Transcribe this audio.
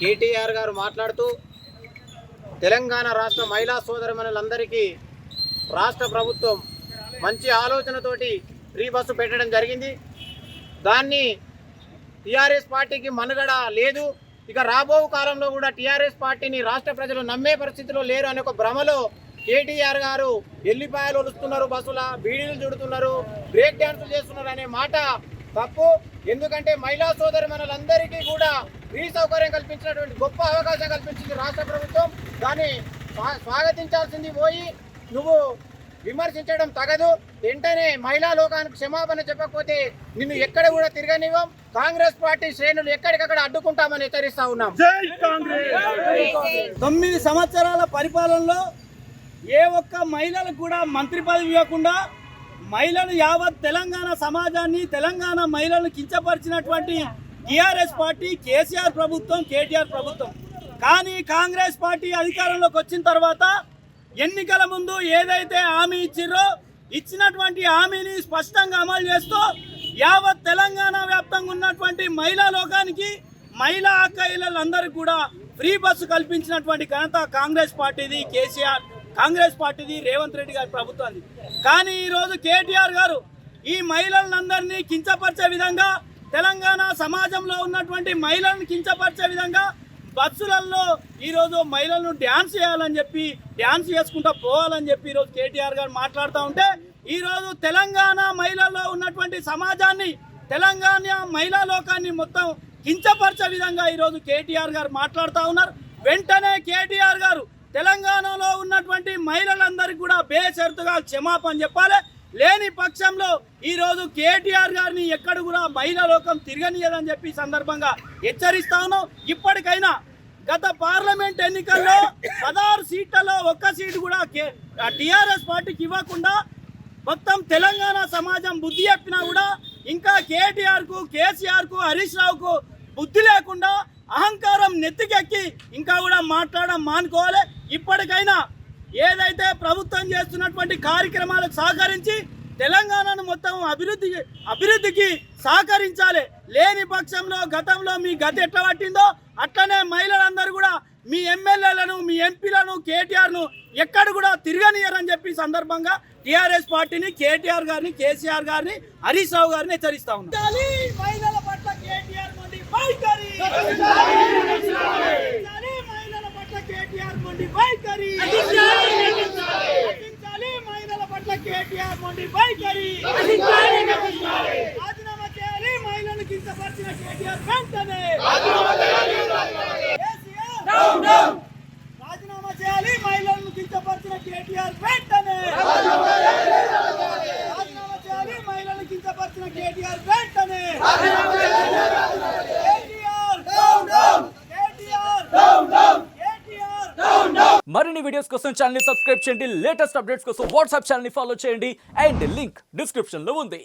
కేటీఆర్ గారు మాట్లాడుతూ తెలంగాణ రాష్ట్ర మహిళా సోదరిమణులందరికీ రాష్ట్ర ప్రభుత్వం మంచి ఆలోచనతోటి ఫ్రీ బస్సు పెట్టడం జరిగింది. దాన్ని టీఆర్ఎస్ పార్టీకి మనుగడ లేదు, ఇక రాబో కాలంలో కూడా టీఆర్ఎస్ పార్టీని రాష్ట్ర ప్రజలు నమ్మే పరిస్థితిలో లేరు అనే ఒక భ్రమలో కేటీఆర్ గారు ఎల్లిపాయలు ఒలుస్తున్నారు, బస్సుల బీడీలు చుడుతున్నారు, బ్రేక్ డ్యాన్సులు చేస్తున్నారు అనే మాట తప్పు. ఎందుకంటే మహిళా సోదరిమణులందరికీ కూడా ఫ్రీ సౌకర్యం కల్పించినటువంటి గొప్ప అవకాశం కల్పించింది రాష్ట్ర ప్రభుత్వం. దాన్ని స్వాగతించాల్సింది పోయి నువ్వు విమర్శించడం తగదు. వెంటనే మహిళా లోకానికి క్షమాపణ చెప్పకపోతే నిన్ను ఎక్కడ కూడా తిరగనివ్వం. కాంగ్రెస్ పార్టీ శ్రేణులు ఎక్కడికక్కడ అడ్డుకుంటామని హెచ్చరిస్తా ఉన్నాం. 9 సంవత్సరాల పరిపాలనలో ఏ ఒక్క మహిళలకు కూడా మంత్రి పదవి ఇవ్వకుండా మహిళలు యావత్ తెలంగాణ సమాజాన్ని, తెలంగాణ మహిళలను కించపరిచినటువంటి టీఆర్ఎస్ పార్టీ, కేసీఆర్ ప్రభుత్వం, కేటీఆర్ ప్రభుత్వం. కానీ కాంగ్రెస్ పార్టీ అధికారంలోకి వచ్చిన తర్వాత ఎన్నికల ముందు ఏదైతే హామీ ఇచ్చిర్రో ఇచ్చినటువంటి హామీని స్పష్టంగా అమలు చేస్తూ యావత్ తెలంగాణ వ్యాప్తంగా ఉన్నటువంటి మహిళా లోకానికి, మహిళా అక్కయ్యలందరికీ కూడా ఫ్రీ బస్సు కల్పించినటువంటి ఘనత కాంగ్రెస్ పార్టీది, కేసీఆర్ కాంగ్రెస్ పార్టీది, రేవంత్ రెడ్డి గారి ప్రభుత్వాన్ని. కానీ ఈరోజు కేటీఆర్ గారు ఈ మహిళలందరినీ కించపరిచే విధంగా, తెలంగాణ సమాజంలో ఉన్నటువంటి మహిళలను కించపరిచే విధంగా బస్సులలో ఈరోజు మహిళలను డ్యాన్స్ చేయాలని చెప్పి, డ్యాన్స్ చేసుకుంటూ పోవాలని చెప్పి ఈరోజు కేటీఆర్ గారు మాట్లాడుతూ ఉంటే, ఈరోజు తెలంగాణ మహిళల్లో ఉన్నటువంటి సమాజాన్ని, తెలంగాణ మహిళా లోకాన్ని మొత్తం కించపరిచే విధంగా ఈరోజు కేటీఆర్ గారు మాట్లాడుతూ ఉన్నారు. వెంటనే కేటీఆర్ గారు తెలంగాణలో ఉన్నటువంటి మహిళలందరికీ కూడా బేషరతుగా క్షమాపణ చెప్పాలి. లేని పక్షంలో ఈరోజు కేటీఆర్ గారిని ఎక్కడ కూడా మహిళా లోకం తిరగనియదని చెప్పి సందర్భంగా హెచ్చరిస్తా ఉన్నాం. ఇప్పటికైనా గత పార్లమెంట్ ఎన్నికల్లో 16 సీట్లలో 1 సీటు కూడా టీఆర్ఎస్ పార్టీకి ఇవ్వకుండా మొత్తం తెలంగాణ సమాజం బుద్ధి చెప్పినా కూడా ఇంకా కేటీఆర్కు, కేసీఆర్కు, హరీష్ రావుకు బుద్ధి లేకుండా అహంకారం నెత్తికెక్కి ఇంకా కూడా మాట్లాడడం మానుకోవాలి. ఇప్పటికైనా ఏదైతే ప్రభుత్వం చేస్తున్నటువంటి కార్యక్రమాలకు సహకరించి తెలంగాణను మొత్తం అభివృద్ధికి సహకరించాలి. లేని పక్షంలో గతంలో మీ గతి ఎట్లా పట్టిందో అట్లనే మహిళలందరూ కూడా మీ ఎమ్మెల్యేలను, మీ ఎంపీలను, కేటీఆర్ను ఎక్కడ కూడా తిరగనియరని చెప్పి సందర్భంగా టీఆర్ఎస్ పార్టీని, కేటీఆర్ గారిని, కేసీఆర్ గారిని, హరీష్ రావు గారిని హెచ్చరిస్తా ఉన్నాం. మహిళల పట్ల కేటీఆర్ మొండి వైఖరి, మహిళల పట్ల కేటీఆర్ మొండి వైఖరి, మహిళల పట్ల కేటీఆర్ మొండి వైఖరి, రాజీనామా చేయాలి. మహిళలను కించపరిచిన కేటీఆర్ వెంటనే రాజీనామా చేయాలి. మహిళలను కించపరిచిన కేటీఆర్ వెంటనే రాజీనామా చేయాలి. మహిళలను కించపరిచిన కేటీఆర్ వెంటనే మరిన్ని వీడియోస్ కోసం ఛానల్ ని సబ్స్క్రైబ్ చేయండి. లేటెస్ట్ అప్డేట్స్ కోసం వాట్సాప్ ఛానల్ ని ఫాలో చేయండి. అండ్ లింక్ డిస్క్రిప్షన్ లో ఉంది.